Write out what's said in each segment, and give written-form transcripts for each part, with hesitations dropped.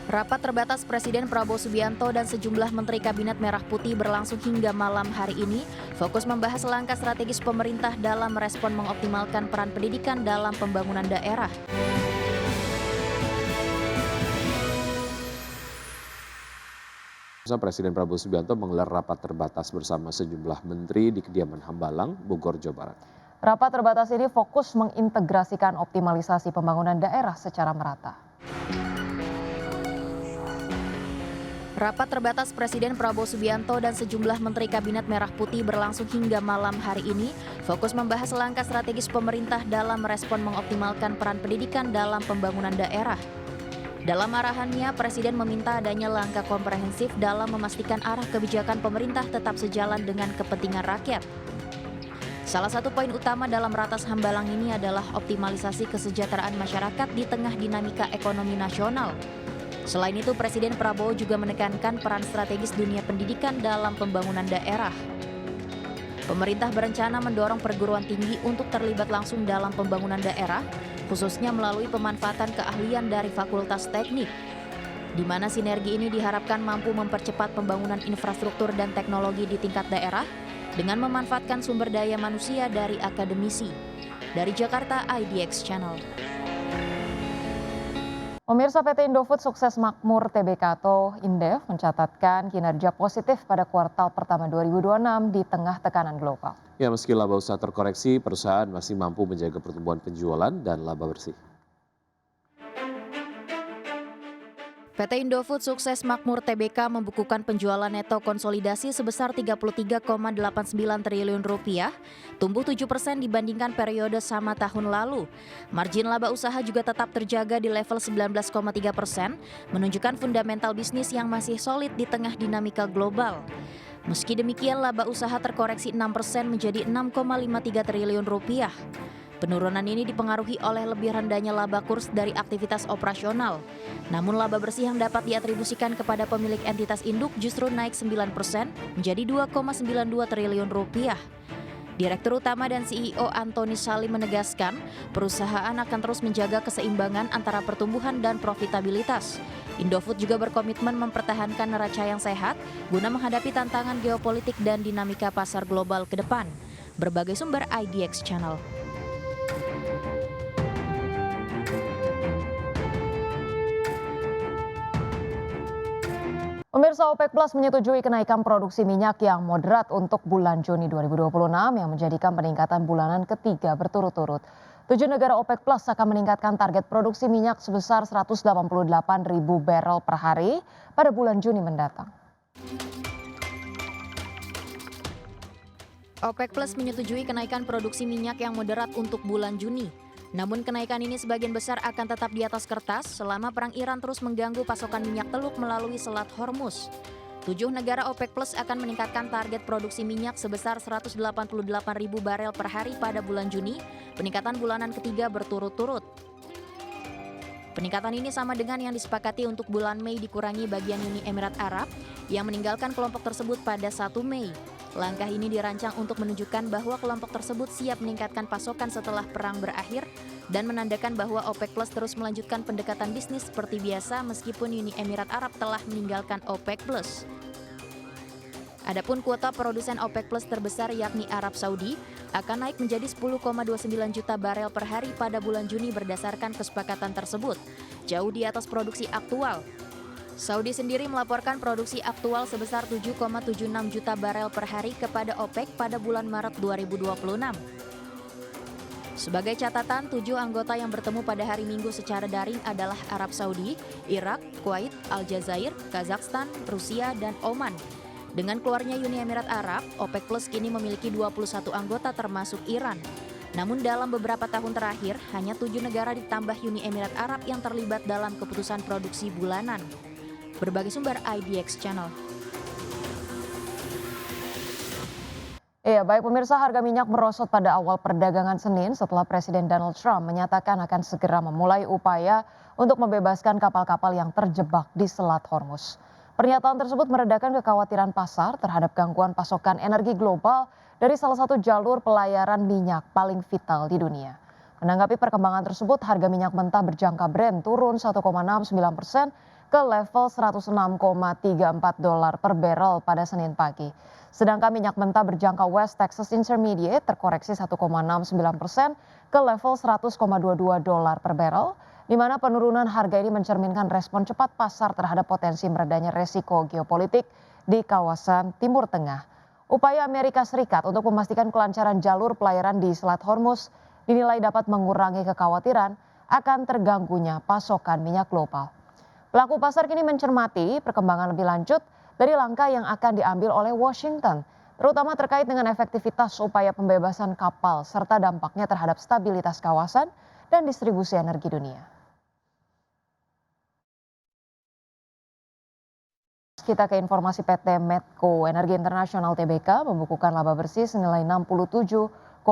Rapat terbatas Presiden Prabowo Subianto dan sejumlah Menteri Kabinet Merah Putih berlangsung hingga malam hari ini, fokus membahas langkah strategis pemerintah dalam merespon mengoptimalkan peran pendidikan dalam pembangunan daerah. Presiden Prabowo Subianto menggelar rapat terbatas bersama sejumlah menteri di kediaman Hambalang, Bogor, Jawa Barat. Rapat terbatas ini fokus mengintegrasikan optimalisasi pembangunan daerah secara merata. Rapat terbatas Presiden Prabowo Subianto dan sejumlah Menteri Kabinet Merah Putih berlangsung hingga malam hari ini, fokus membahas langkah strategis pemerintah dalam merespon mengoptimalkan peran pendidikan dalam pembangunan daerah. Dalam arahannya, Presiden meminta adanya langkah komprehensif dalam memastikan arah kebijakan pemerintah tetap sejalan dengan kepentingan rakyat. Salah satu poin utama dalam Ratas Hambalang ini adalah optimalisasi kesejahteraan masyarakat di tengah dinamika ekonomi nasional. Selain itu, Presiden Prabowo juga menekankan peran strategis dunia pendidikan dalam pembangunan daerah. Pemerintah berencana mendorong perguruan tinggi untuk terlibat langsung dalam pembangunan daerah, khususnya melalui pemanfaatan keahlian dari Fakultas Teknik, di mana sinergi ini diharapkan mampu mempercepat pembangunan infrastruktur dan teknologi di tingkat daerah dengan memanfaatkan sumber daya manusia dari akademisi. Dari Jakarta, IDX Channel. Pemirsa, PT Indofood Sukses Makmur Tbk atau Indef mencatatkan kinerja positif pada kuartal pertama 2026 di tengah tekanan global. Ya, meski laba usaha terkoreksi, perusahaan masih mampu menjaga pertumbuhan penjualan dan laba bersih. PT Indofood Sukses Makmur Tbk membukukan penjualan neto konsolidasi sebesar Rp33,89 triliun, tumbuh 7% dibandingkan periode sama tahun lalu. Margin laba usaha juga tetap terjaga di level 19,3%, menunjukkan fundamental bisnis yang masih solid di tengah dinamika global. Meski demikian, laba usaha terkoreksi 6% menjadi Rp6,53 triliun. Penurunan ini dipengaruhi oleh lebih rendahnya laba kurs dari aktivitas operasional. Namun laba bersih yang dapat diatribusikan kepada pemilik entitas induk justru naik 9% menjadi Rp2,92 triliun. Direktur Utama dan CEO Antoni Salim menegaskan, perusahaan akan terus menjaga keseimbangan antara pertumbuhan dan profitabilitas. Indofood juga berkomitmen mempertahankan neraca yang sehat guna menghadapi tantangan geopolitik dan dinamika pasar global ke depan. Berbagai sumber IDX Channel. Pemirsa, OPEC Plus menyetujui kenaikan produksi minyak yang moderat untuk bulan Juni 2026 yang menjadikan peningkatan bulanan ketiga berturut-turut. 7 negara OPEC Plus akan meningkatkan target produksi minyak sebesar 188.000 barel per hari pada bulan Juni mendatang. OPEC Plus menyetujui kenaikan produksi minyak yang moderat untuk bulan Juni. Namun kenaikan ini sebagian besar akan tetap di atas kertas selama perang Iran terus mengganggu pasokan minyak teluk melalui Selat Hormuz. 7 negara OPEC Plus akan meningkatkan target produksi minyak sebesar 188.000 barel per hari pada bulan Juni, peningkatan bulanan ketiga berturut-turut. Peningkatan ini sama dengan yang disepakati untuk bulan Mei dikurangi bagian Uni Emirat Arab yang meninggalkan kelompok tersebut pada 1 Mei. Langkah ini dirancang untuk menunjukkan bahwa kelompok tersebut siap meningkatkan pasokan setelah perang berakhir dan menandakan bahwa OPEC Plus terus melanjutkan pendekatan bisnis seperti biasa meskipun Uni Emirat Arab telah meninggalkan OPEC Plus. Adapun kuota produsen OPEC Plus terbesar yakni Arab Saudi akan naik menjadi 10,29 juta barel per hari pada bulan Juni berdasarkan kesepakatan tersebut, jauh di atas produksi aktual. Saudi sendiri melaporkan produksi aktual sebesar 7,76 juta barel per hari kepada OPEC pada bulan Maret 2026. Sebagai catatan, 7 anggota yang bertemu pada hari Minggu secara daring adalah Arab Saudi, Irak, Kuwait, Aljazair, Kazakhstan, Rusia, dan Oman. Dengan keluarnya Uni Emirat Arab, OPEC Plus kini memiliki 21 anggota termasuk Iran. Namun dalam beberapa tahun terakhir, hanya 7 negara ditambah Uni Emirat Arab yang terlibat dalam keputusan produksi bulanan. Berbagai sumber IDX Channel. Baik pemirsa, harga minyak merosot pada awal perdagangan Senin setelah Presiden Donald Trump menyatakan akan segera memulai upaya untuk membebaskan kapal-kapal yang terjebak di Selat Hormuz. Pernyataan tersebut meredakan kekhawatiran pasar terhadap gangguan pasokan energi global dari salah satu jalur pelayaran minyak paling vital di dunia. Menanggapi perkembangan tersebut, harga minyak mentah berjangka Brent turun 1,69% ke level 106,34 dolar per barrel pada Senin pagi. Sedangkan minyak mentah berjangka West Texas Intermediate terkoreksi 1,69% ke level 100,22 dolar per barrel, di mana penurunan harga ini mencerminkan respon cepat pasar terhadap potensi meredanya resiko geopolitik di kawasan Timur Tengah. Upaya Amerika Serikat untuk memastikan kelancaran jalur pelayaran di Selat Hormuz dinilai dapat mengurangi kekhawatiran akan terganggunya pasokan minyak global. Pelaku pasar kini mencermati perkembangan lebih lanjut dari langkah yang akan diambil oleh Washington, terutama terkait dengan efektivitas upaya pembebasan kapal serta dampaknya terhadap stabilitas kawasan dan distribusi energi dunia. Kita ke informasi PT Medco Energi Internasional Tbk membukukan laba bersih senilai 67,38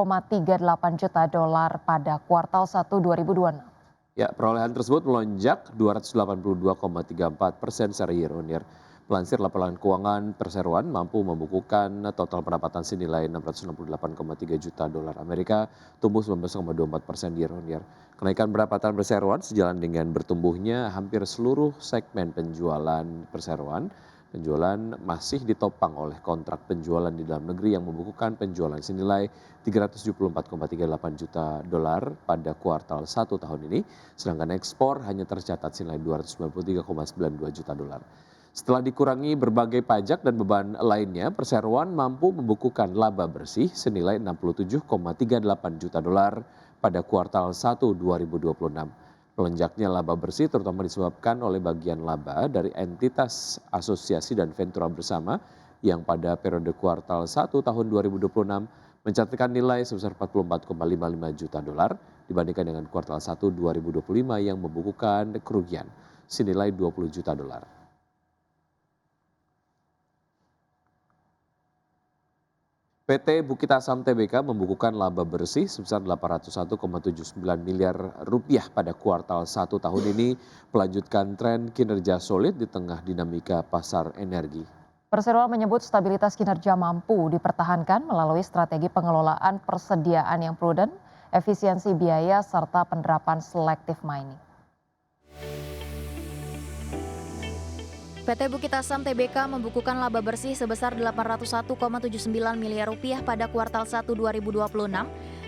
juta dolar pada kuartal 1 2026. Ya, perolehan tersebut melonjak 282,34% secara year on year. Melansir laporan keuangan perseroan mampu membukukan total pendapatan senilai 668,3 juta dolar Amerika, tumbuh 19,24% year on year. Kenaikan pendapatan perseroan sejalan dengan bertumbuhnya hampir seluruh segmen penjualan perseroan. Penjualan masih ditopang oleh kontrak penjualan di dalam negeri yang membukukan penjualan senilai 374,38 juta dolar pada kuartal 1 tahun ini, sedangkan ekspor hanya tercatat senilai 293,92 juta dolar. Setelah dikurangi berbagai pajak dan beban lainnya, perseroan mampu membukukan laba bersih senilai 67,38 juta dolar pada kuartal 1 2026. Melonjaknya laba bersih terutama disebabkan oleh bagian laba dari entitas asosiasi dan ventura bersama yang pada periode kuartal 1 tahun 2026 mencatatkan nilai sebesar 44,55 juta dolar dibandingkan dengan kuartal 1 2025 yang membukukan kerugian senilai 20 juta dolar. PT Bukit Asam Tbk membukukan laba bersih sebesar 801,79 miliar rupiah pada kuartal 1 tahun ini, melanjutkan tren kinerja solid di tengah dinamika pasar energi. Perseroan menyebut stabilitas kinerja mampu dipertahankan melalui strategi pengelolaan persediaan yang prudent, efisiensi biaya, serta penerapan selective mining. PT Bukit Asam Tbk membukukan laba bersih sebesar 801,79 miliar rupiah pada kuartal 1 2026,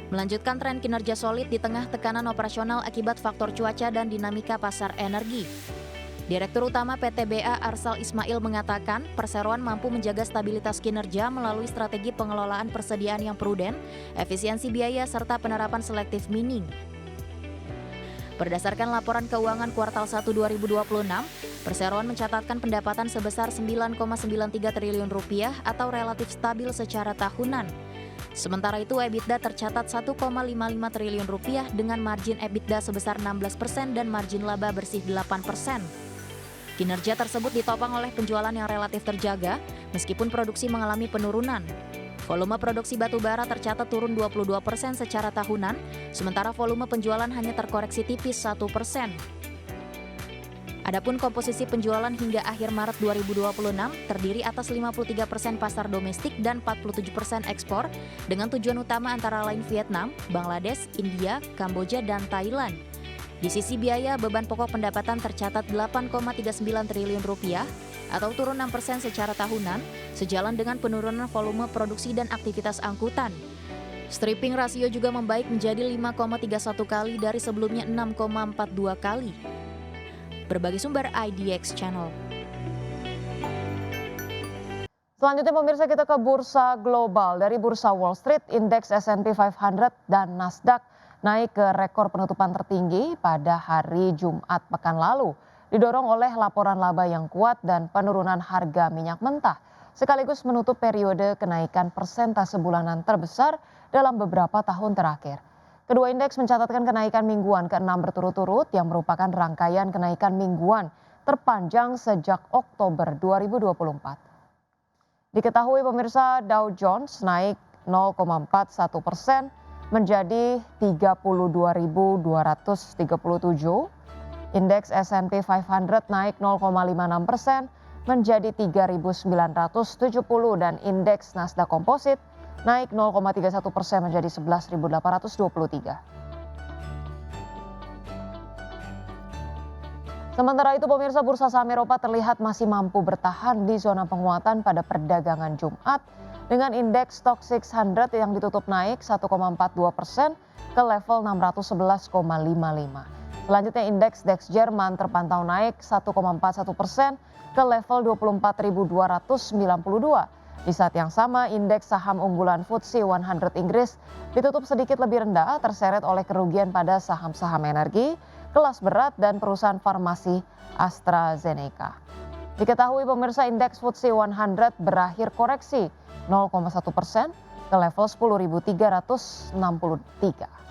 melanjutkan tren kinerja solid di tengah tekanan operasional akibat faktor cuaca dan dinamika pasar energi. Direktur Utama PT BA Arsal Ismail mengatakan, perseroan mampu menjaga stabilitas kinerja melalui strategi pengelolaan persediaan yang prudent, efisiensi biaya, serta penerapan selective mining. Berdasarkan laporan keuangan kuartal 1 2026, perseroan mencatatkan pendapatan sebesar 9,93 triliun rupiah atau relatif stabil secara tahunan. Sementara itu EBITDA tercatat 1,55 triliun rupiah dengan margin EBITDA sebesar 16% dan margin laba bersih 8%. Kinerja tersebut ditopang oleh penjualan yang relatif terjaga meskipun produksi mengalami penurunan. Volume produksi batu bara tercatat turun 22% secara tahunan, sementara volume penjualan hanya terkoreksi tipis 1%. Adapun komposisi penjualan hingga akhir Maret 2026 terdiri atas 53% pasar domestik dan 47% ekspor dengan tujuan utama antara lain Vietnam, Bangladesh, India, Kamboja, dan Thailand. Di sisi biaya, beban pokok pendapatan tercatat 8,39 triliun rupiah atau turun 6% secara tahunan, sejalan dengan penurunan volume produksi dan aktivitas angkutan. Stripping rasio juga membaik menjadi 5,31 kali dari sebelumnya 6,42 kali. Berbagai sumber IDX Channel. Selanjutnya pemirsa kita ke bursa global. Dari bursa Wall Street, indeks S&P 500 dan Nasdaq naik ke rekor penutupan tertinggi pada hari Jumat pekan lalu, didorong oleh laporan laba yang kuat dan penurunan harga minyak mentah, sekaligus menutup periode kenaikan persentase bulanan terbesar dalam beberapa tahun terakhir. Kedua indeks mencatatkan kenaikan mingguan ke-6 berturut-turut yang merupakan rangkaian kenaikan mingguan terpanjang sejak Oktober 2024. Diketahui pemirsa, Dow Jones naik 0,41% menjadi 32.237. Indeks S&P 500 naik 0,56% menjadi 3.970 dan indeks Nasdaq Composite naik 0,31% menjadi 11.823. Sementara itu pemirsa, bursa saham Eropa terlihat masih mampu bertahan di zona penguatan pada perdagangan Jumat dengan indeks Stoxx 600 yang ditutup naik 1,42% ke level 611,55. Selanjutnya indeks DAX Jerman terpantau naik 1,41% ke level 24.292. Di saat yang sama, indeks saham unggulan FTSE 100 Inggris ditutup sedikit lebih rendah terseret oleh kerugian pada saham-saham energi, kelas berat dan perusahaan farmasi AstraZeneca. Diketahui pemirsa, indeks FTSE 100 berakhir koreksi 0,1% ke level 10.363.